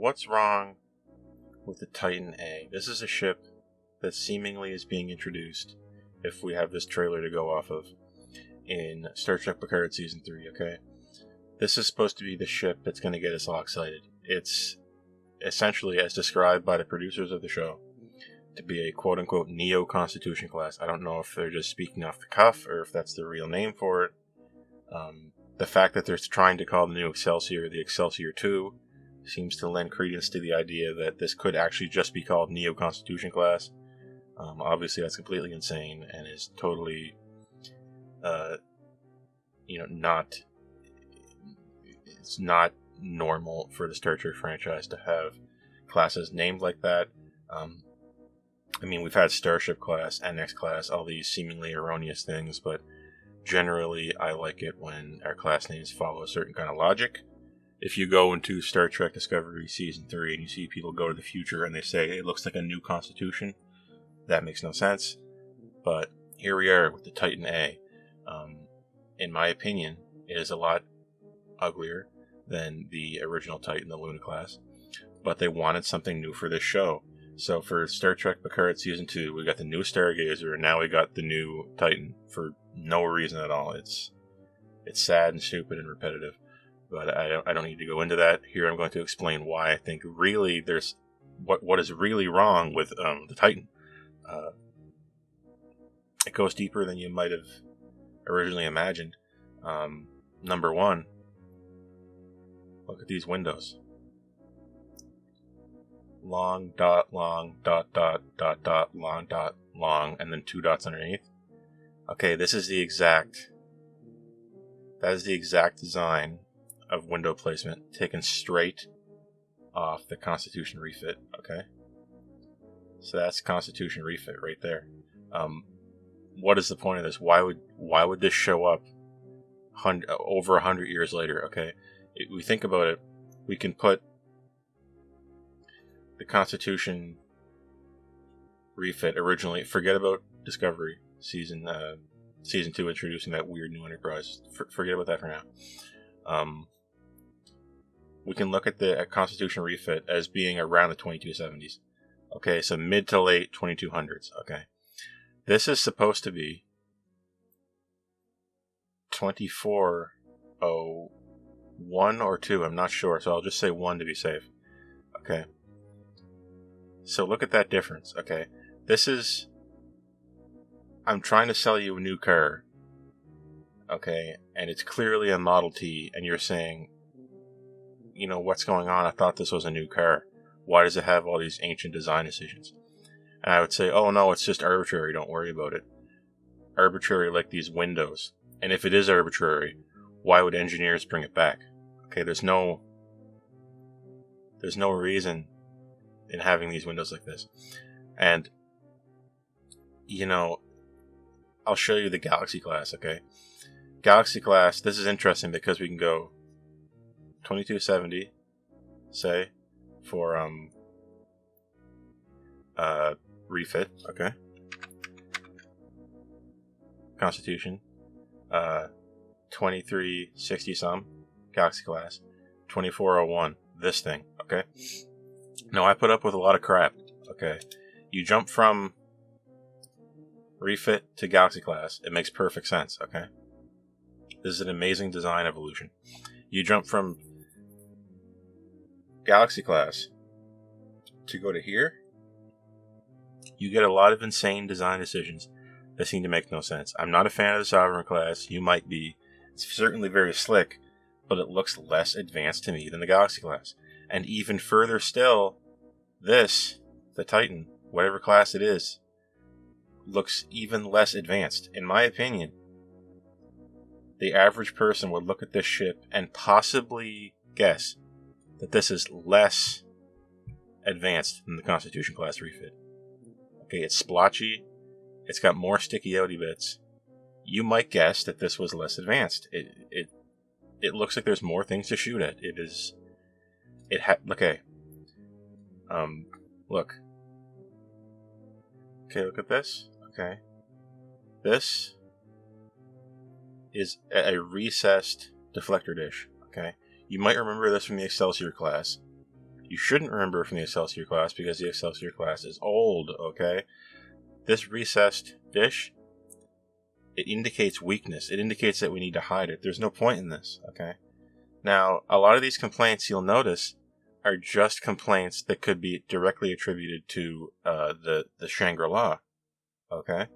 what's wrong with the Titan A? This is a ship that seemingly is being introduced, if we have this trailer to go off of, in Star Trek Picard Season 3, okay? This is supposed to be the ship that's going to get us all excited. It's essentially, as described by the producers of the show, to be a quote-unquote Neo-Constitution class. I don't know if they're just speaking off the cuff, or if that's the real name for it. The fact that they're trying to call the new Excelsior the Excelsior 2 seems to lend credence to the idea that this could actually just be called Neo-Constitution class. Obviously, that's completely insane and is totally, not. It's not normal for the Star Trek franchise to have classes named like that. We've had Starship class, NX class, all these seemingly erroneous things, but generally I like it when our class names follow a certain kind of logic. If you go into Star Trek Discovery Season 3 and you see people go to the future and they say it looks like a new constitution, that makes no sense. But here we are with the Titan A. In my opinion, it is a lot uglier than the original Titan, the Luna class. But they wanted something new for this show. So for Star Trek Picard Season 2, we got the new Stargazer, and now we got the new Titan for no reason at all. It's sad and stupid and repetitive. But I don't need to go into that. Here I'm going to explain why I think really there's what is really wrong with the Titan. It goes deeper than you might have originally imagined. Number one, look at these windows. Long, dot, long, dot, dot, dot, dot, long, dot, long, and then 2 dots underneath. Okay, that is the exact design of window placement taken straight off the Constitution refit, okay? So that's Constitution refit right there. What is the point of this? Why would this show up over 100 years later, okay? If we think about it, we can put the Constitution refit originally, forget about Discovery Season 2 introducing that weird new Enterprise. Forget about that for now. We can look at the Constitution refit as being around the 2270s. Okay, so mid to late 2200s. Okay. This is supposed to be 2401 or 2, I'm not sure, so I'll just say 1 to be safe. Okay. So look at that difference, okay? I'm trying to sell you a new car, okay? And it's clearly a Model T, and you're saying, what's going on? I thought this was a new car. Why does it have all these ancient design decisions? And I would say, oh no, it's just arbitrary, don't worry about it. Arbitrary like these windows. And if it is arbitrary, why would engineers bring it back? Okay, there's no reason in having these windows like this. And, I'll show you the Galaxy class, okay? Galaxy class, this is interesting because we can go 2270, say, for, refit, okay? Constitution, 2360 some, Galaxy class, 2401, this thing, okay? Now, I put up with a lot of crap, okay? You jump from refit to Galaxy class, it makes perfect sense, okay? This is an amazing design evolution. You jump from Galaxy class to go to here, you get a lot of insane design decisions that seem to make no sense. I'm not a fan of the Sovereign class. You might be. It's certainly very slick, but it looks less advanced to me than the Galaxy class. And even further still, the Titan, whatever class it is, looks even less advanced. In my opinion, the average person would look at this ship and possibly guess that this is less advanced than the Constitution class refit. Okay, it's splotchy. It's got more sticky outy bits. You might guess that this was less advanced. It looks like there's more things to shoot at. Okay. Look. Okay, look at this. Okay. This is a recessed deflector dish. Okay. You might remember this from the Excelsior class. you shouldn't remember from the Excelsior class because the Excelsior class is old, okay? This recessed dish, it indicates weakness. It indicates that we need to hide it. There's no point in this, okay? Now, a lot of these complaints, you'll notice, are just complaints that could be directly attributed to the Shangri-La, okay?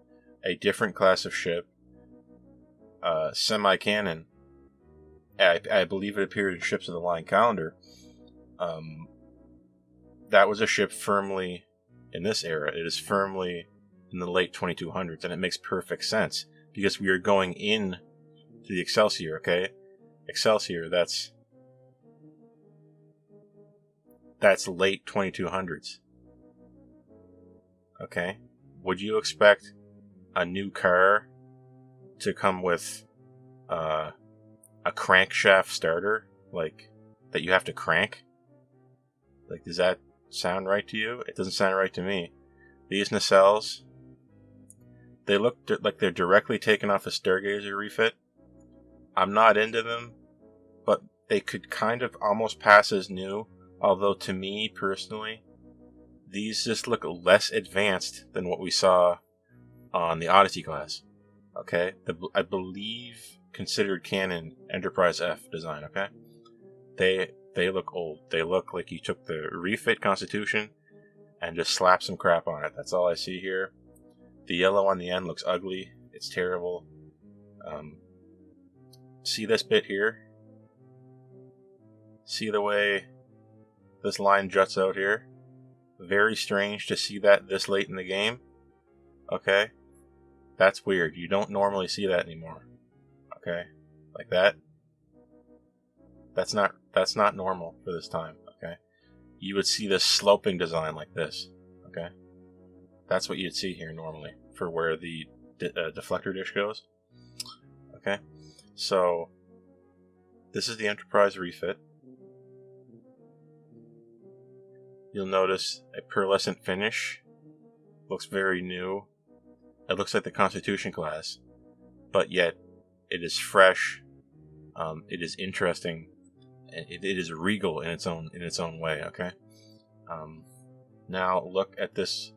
A different class of ship, semi-canon. I believe it appeared in Ships of the Line calendar. That was a ship firmly in this era. It is firmly in the late 2200s, and it makes perfect sense because we are going in to the Excelsior, okay? Excelsior, that's late 2200s. Okay? Would you expect a new car to come with a crankshaft starter, like, that you have to crank? Like, does that sound right to you? It doesn't sound right to me. These nacelles, they look like they're directly taken off a Stargazer refit. I'm not into them, but they could kind of almost pass as new, although to me, personally, these just look less advanced than what we saw on the Odyssey class. Okay? I believe considered canon Enterprise F design, okay? They look old. They look like you took the refit Constitution and just slapped some crap on it. That's all I see here. The yellow on the end looks ugly. It's terrible. See this bit here? See the way this line juts out here? Very strange to see that this late in the game. Okay? That's weird. You don't normally see that anymore. Okay? Like that. That's not normal for this time. Okay? You would see this sloping design like this. Okay? That's what you'd see here normally for where the deflector dish goes. Okay? So, this is the Enterprise refit. You'll notice a pearlescent finish. Looks very new. It looks like the Constitution class, but yet it is fresh. It is interesting. It is regal in its own way. Okay. Now look at this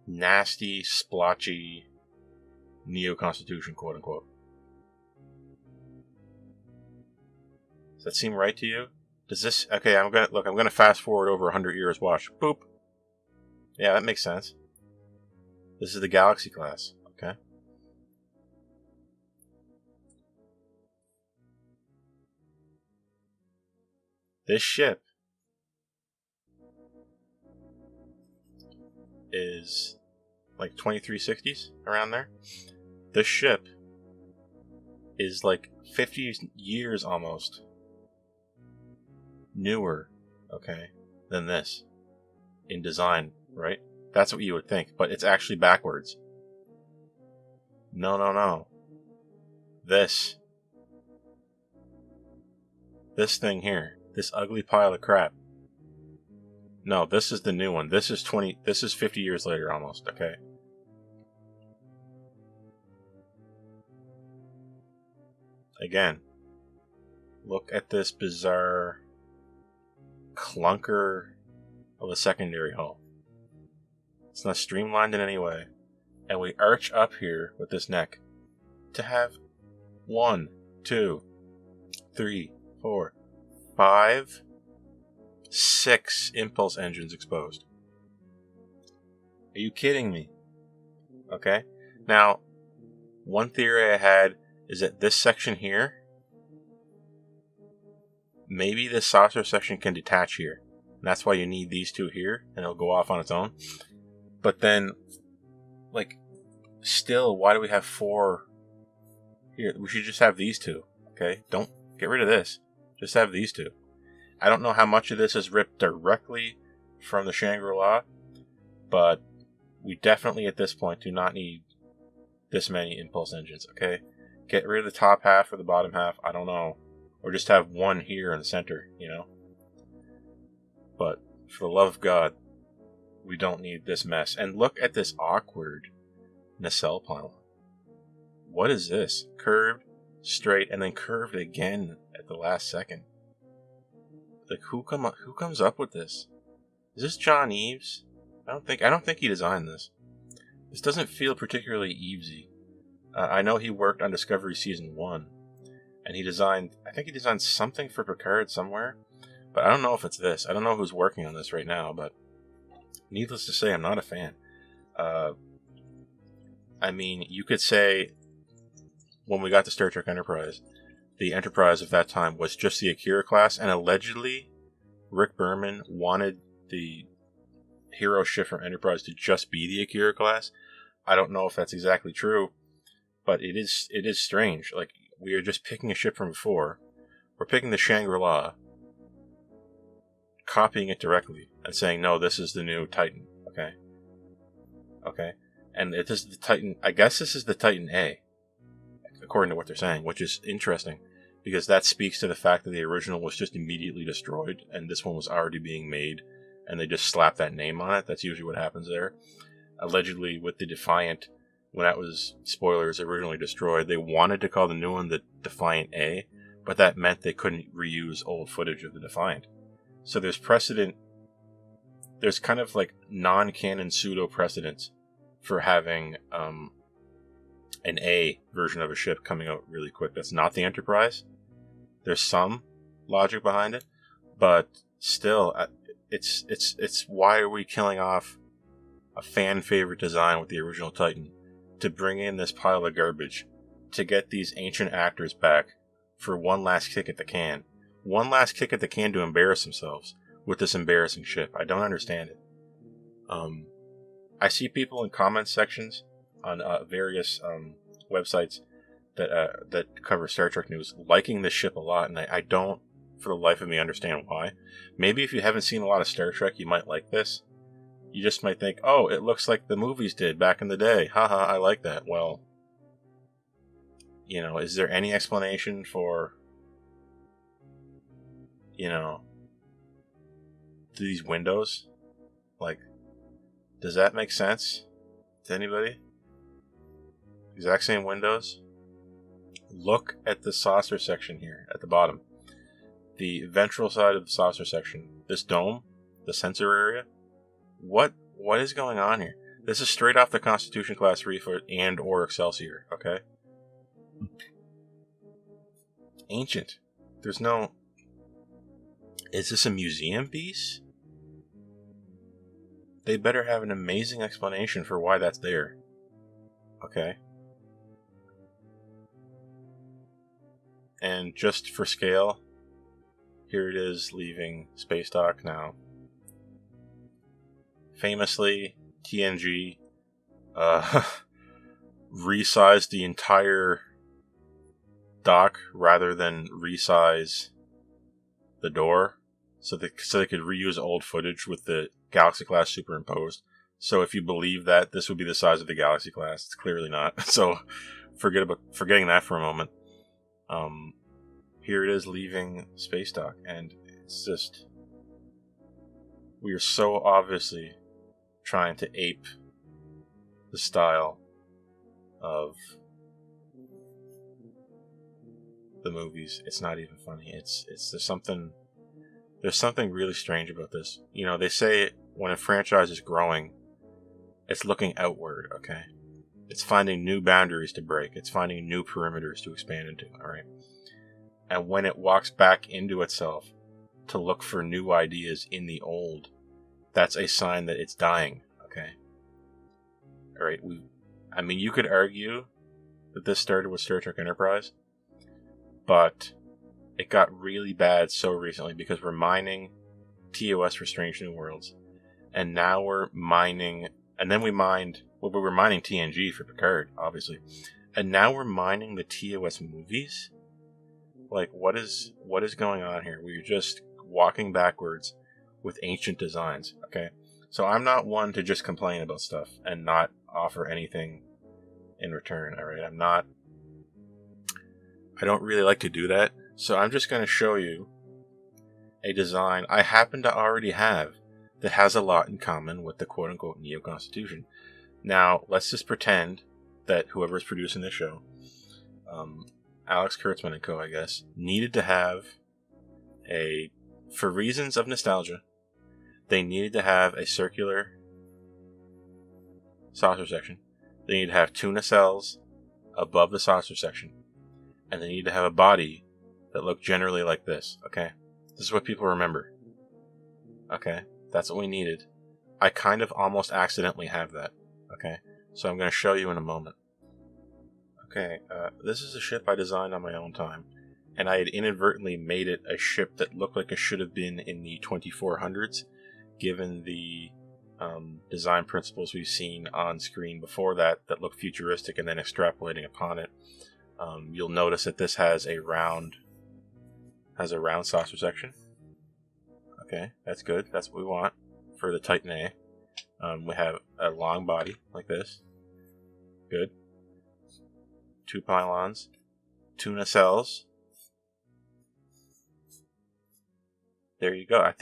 nasty, splotchy neo-Constitution, quote unquote. Does that seem right to you? Does this... Okay, I'm gonna fast forward over 100 years, watch. Boop. Yeah, that makes sense. This is the Galaxy class, okay? This ship is like 2360s, around there. This ship is like 50 years almost newer, okay, than this in design, right? That's what you would think, but it's actually backwards. No. This thing here, this ugly pile of crap. No, this is the new one. This is 50 years later almost, okay? Again, look at this bizarre clunker of a secondary hull. It's not streamlined in any way. And we arch up here with this neck to have 1, 2, 3, 4, 5, 6 impulse engines exposed. Are you kidding me? Okay. Now, one theory I had is that this section here, maybe this saucer section can detach here. And that's why you need these two here, and it'll go off on its own. But then, like, still, why do we have 4 here? We should just have these two, okay? Don't get rid of this. Just have these two. I don't know how much of this is ripped directly from the Shangri-La, but we definitely at this point do not need this many impulse engines, okay? Get rid of the top half or the bottom half, I don't know. Or just have one here in the center, you know? But, for the love of God, we don't need this mess. And look at this awkward nacelle pile. What is this? Curved, straight, and then curved again at the last second. Like, who comes up with this? Is this John Eves? I don't think he designed this. This doesn't feel particularly Evesy. I know he worked on Discovery Season 1, and I think he designed something for Picard somewhere, but I don't know if it's this. I don't know who's working on this right now, but needless to say, I'm not a fan. I mean, you could say, when we got to Star Trek Enterprise, the Enterprise of that time was just the Akira class, and allegedly, Rick Berman wanted the hero ship from Enterprise to just be the Akira class. I don't know if that's exactly true, but it is strange. Like, we are just picking a ship from before. We're picking the Shangri-La, copying it directly, and saying, no, this is the new Titan. Okay. And it is the Titan. I guess this is the Titan A, according to what they're saying, which is interesting, because that speaks to the fact that the original was just immediately destroyed, and this one was already being made, and they just slapped that name on it. That's usually what happens there. Allegedly, with the Defiant, when that was, spoilers, originally destroyed, they wanted to call the new one the Defiant A, but that meant they couldn't reuse old footage of the Defiant. So there's precedent, there's kind of like non-canon pseudo-precedent for having an A version of a ship coming out really quick. That's not the Enterprise. There's some logic behind it, but still, it's why are we killing off a fan favorite design with the original Titan to bring in this pile of garbage to get these ancient actors back for one last kick at the can. One last kick at the can to embarrass themselves with this embarrassing ship. I don't understand it. I see people in comment sections on various websites that cover Star Trek news liking this ship a lot, and I don't, for the life of me, understand why. Maybe if you haven't seen a lot of Star Trek, you might like this. You just might think, oh, it looks like the movies did back in the day. Haha, I like that. Well, is there any explanation for, these windows? Like, does that make sense to anybody? Exact same windows? Look at the saucer section here at the bottom. The ventral side of the saucer section. This dome, the sensor area. What is going on here? This is straight off the Constitution class refit and or Excelsior, okay? Ancient. There's no... Is this a museum piece? They better have an amazing explanation for why that's there. Okay. And just for scale, here it is leaving space dock now. Famously, TNG resized the entire dock rather than resize the door, so they could reuse old footage with the Galaxy class superimposed. So if you believe that this would be the size of the Galaxy class, it's clearly not. So forgetting that for a moment. Here it is leaving space dock, and it's just, we are so obviously trying to ape the style of the movies. It's not even funny. There's something really strange about this. They say when a franchise is growing, it's looking outward, okay? It's finding new boundaries to break. It's finding new perimeters to expand into, alright? And when it walks back into itself to look for new ideas in the old, that's a sign that it's dying, okay? Alright, you could argue that this started with Star Trek Enterprise, but it got really bad so recently because we're mining TOS for Strange New Worlds, and now we're mining, and then we were mining TNG for Picard, obviously, and now we're mining the TOS movies. Like, what is going on here? We're just walking backwards with ancient designs, okay? So I'm not one to just complain about stuff and not offer anything in return, alright? I don't really like to do that, so I'm just going to show you a design I happen to already have that has a lot in common with the quote-unquote Neo-Constitution. Now, let's just pretend that whoever's producing this show, Alex Kurtzman and co., I guess, needed to have a for reasons of nostalgia, they needed to have a circular saucer section. They need to have tuna cells above the saucer section. And they need to have a body that looked generally like this, okay? This is what people remember. Okay? That's what we needed. I kind of almost accidentally have that, okay? So I'm going to show you in a moment. Okay, this is a ship I designed on my own time. And I had inadvertently made it a ship that looked like it should have been in the 2400s, given the design principles we've seen on screen before that look futuristic, and then extrapolating upon it. You'll notice that this has a round saucer section. Okay, that's good. That's what we want for the Titan A. We have a long body like this. Good. 2 pylons. Tuna cells. There you go.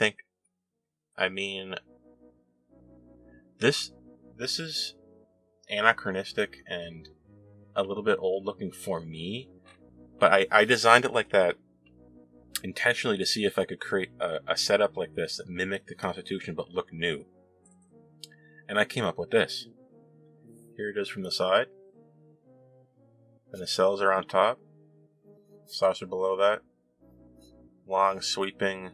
This is anachronistic and a little bit old looking for me, but I designed it like that intentionally to see if I could create a setup like this that mimicked the Constitution but looked new. And I came up with this. Here it is from the side. And the cells are on top. Saucer below that. Long sweeping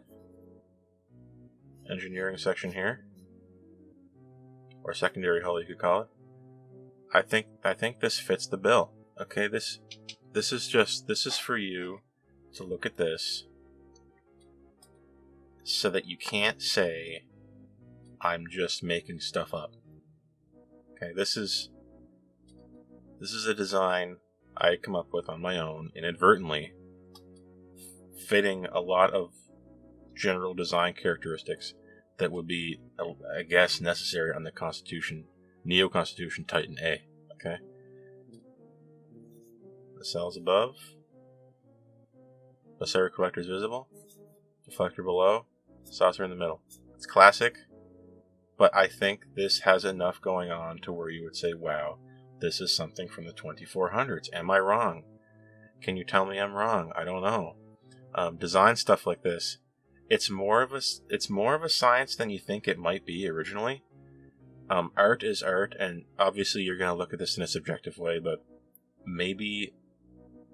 engineering section here. Or secondary hull, you could call it. I think this fits the bill. Okay, this is for you to look at this so that you can't say I'm just making stuff up. Okay, this is a design I come up with on my own inadvertently, fitting a lot of general design characteristics that would be, I guess, necessary on the Constitution, Neo-Constitution Titan A. Okay? The cells above. Basari collectors visible. Deflector below. Saucer in the middle. It's classic, but I think this has enough going on to where you would say, wow, this is something from the 2400s. Am I wrong? Can you tell me I'm wrong? I don't know. Design stuff like this, it's more of a science than you think it might be originally. Art is art, and obviously you're going to look at this in a subjective way, but maybe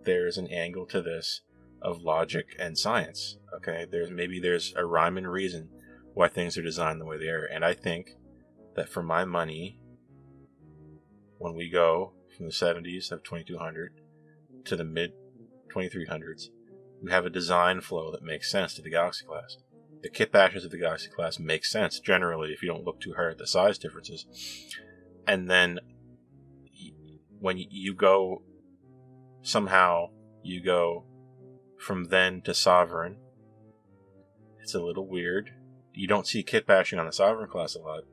there's an angle to this of logic and science. Okay, there's a rhyme and reason why things are designed the way they are, and I think that for my money, when we go from the 70s of 2200 to the mid 2300s, we have a design flow that makes sense to the Galaxy class. The kit bashes of the Galaxy class make sense generally if you don't look too hard at the size differences. And then when you go, somehow you go from then to Sovereign, it's a little weird. You don't see kit bashing on the Sovereign class a lot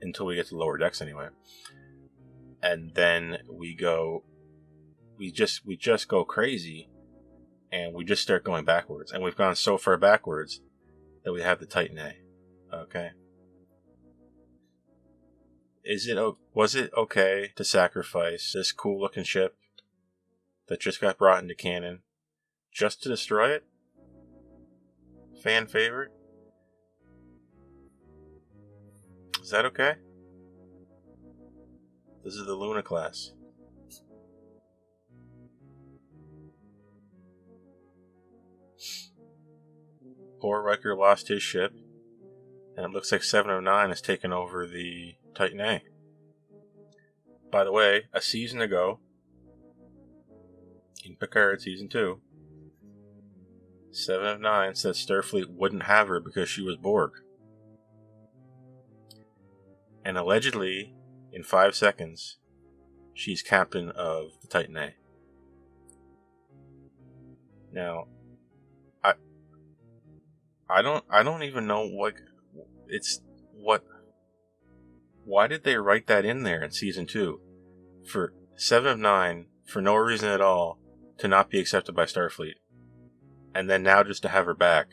until we get to lower decks anyway. And then we just go crazy, and we just start going backwards. And we've gone so far backwards that we have the Titan A. Okay. Was it okay to sacrifice this cool looking ship that just got brought into canon just to destroy it? Fan favorite? Is that okay? This is the Luna class. Poor Riker lost his ship, and it looks like 709 has taken over the Titan A. By the way, a season ago, in Picard Season 2, 709 said Starfleet wouldn't have her because she was Borg. And allegedly, in 5 seconds, she's captain of the Titan A. Now, I don't even know why did they write that in there in Season 2 for 7 of 9 for no reason at all to not be accepted by Starfleet, and then now just to have her back?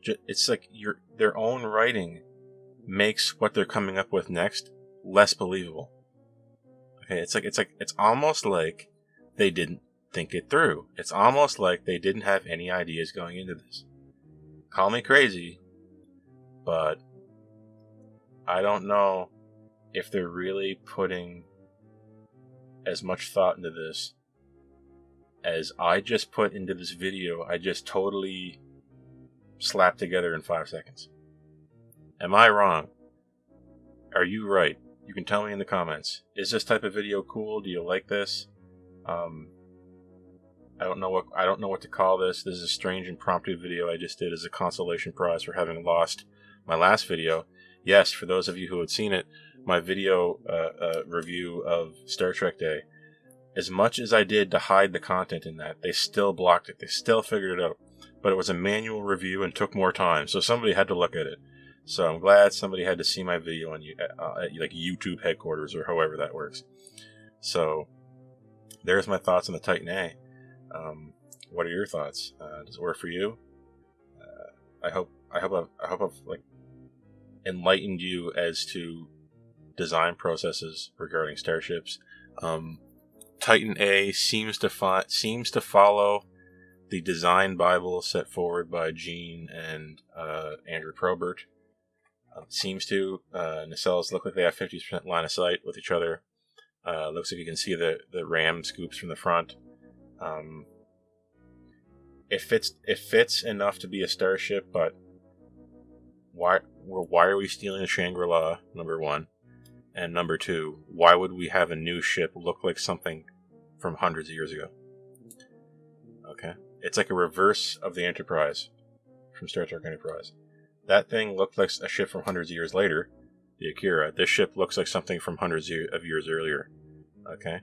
It's like their own writing makes what they're coming up with next less believable. Okay, it's almost like they didn't think it through. It's almost like they didn't have any ideas going into this. call me crazy, but I don't know if they're really putting as much thought into this as I just put into this video. I just totally slapped together in 5 seconds. Am I wrong? Are you right? You can tell me in the comments. Is this type of video cool? Do you like this? I don't know what to call this. This is a strange impromptu video I just did as a consolation prize for having lost my last video. Yes, for those of you who had seen it, my video review of Star Trek Day, as much as I did to hide the content in that, they still blocked it. They still figured it out. But it was a manual review and took more time, so somebody had to look at it. So I'm glad somebody had to see my video on like YouTube headquarters or however that works. So there's my thoughts on the Titan A. What are your thoughts? Does it work for you? I hope I've like enlightened you as to design processes regarding starships. Titan A seems to follow the design Bible set forward by Gene and Andrew Probert. Seems to nacelles look like they have 50% line of sight with each other. Looks like you can see the ram scoops from the front. It fits enough to be a starship, but why are we stealing a Shangri-La? Number one, and number two, why would we have a new ship look like something from hundreds of years ago? Okay, it's like a reverse of the Enterprise from Star Trek Enterprise. That thing looked like a ship from hundreds of years later, the Akira. This ship looks like something from hundreds of years earlier. Okay.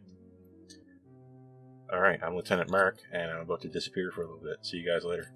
Alright, I'm Lieutenant Mark, and I'm about to disappear for a little bit. See you guys later.